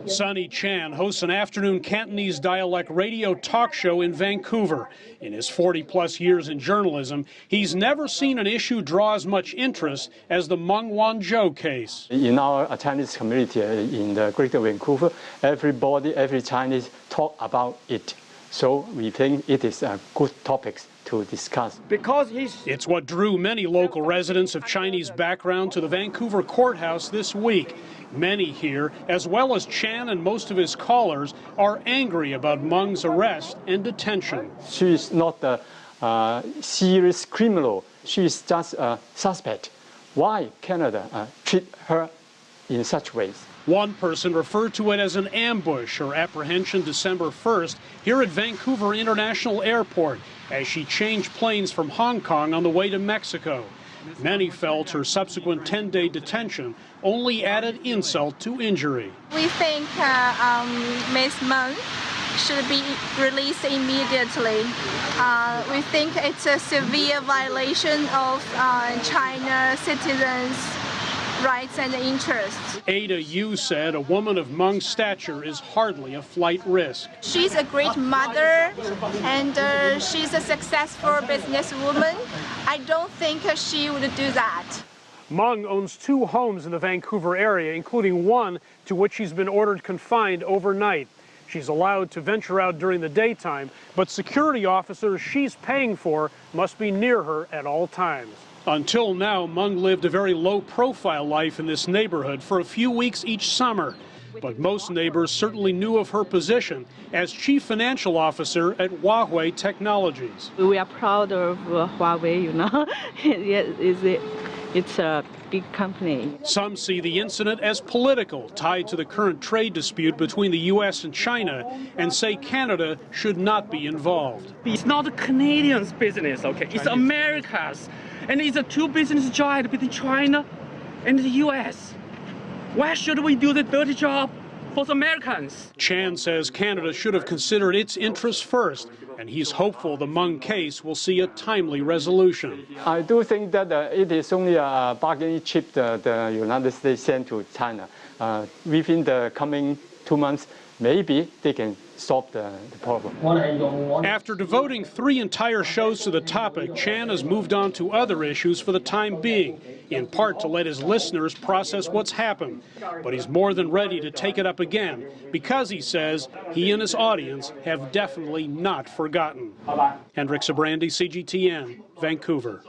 Sonny Chan hosts an afternoon Cantonese dialect radio talk show in Vancouver. In his 40-plus years in journalism, he's never seen an issue draw as much interest as the Meng Wanzhou case. In our Chinese community in the Greater Vancouver, every Chinese talk about it. So we think it is a good topic to discuss. It's what drew many local residents of Chinese background to the Vancouver courthouse this week. Many here, as well as Chan and most of his callers, are angry about Meng's arrest and detention. She is not a serious criminal. She is just a suspect. Why Canada treat her in such ways? One person referred to it as an ambush or apprehension December 1st here at Vancouver International Airport as she changed planes from Hong Kong on the way to Mexico. Many felt her subsequent 10-day detention only added insult to injury. We think Ms. Meng should be released immediately. We think it's a severe violation of China citizens' rights and interests. Ada Yu said a woman of Meng's stature is hardly a flight risk. She's a great mother and she's a successful businesswoman. I don't think she would do that. Meng owns 2 homes in the Vancouver area, including one to which she's been ordered confined overnight. She's allowed to venture out during the daytime, but security officers she's paying for must be near her at all times. Until now, Meng lived a very low-profile life in this neighborhood for a few weeks each summer. But most neighbors certainly knew of her position as chief financial officer at Huawei Technologies. We are proud of Huawei, you know. It's a big company. Some see the incident as political, tied to the current trade dispute between the U.S. and China, and say Canada should not be involved. It's not Canadians' business, okay? It's America's. And it's a 2 business giant between China and the U.S. Why should we do the dirty job for the Americans? Chan says Canada should have considered its interests first, and he's hopeful the Meng case will see a timely resolution. I do think that it is only a bargaining chip the United States sent to China. Within the coming 2 months, maybe they can solve the problem. After devoting 3 entire shows to the topic, Chan has moved on to other issues for the time being, in part to let his listeners process what's happened. But he's more than ready to take it up again because he says he and his audience have definitely not forgotten. Hendrik Sabrandi, CGTN, Vancouver.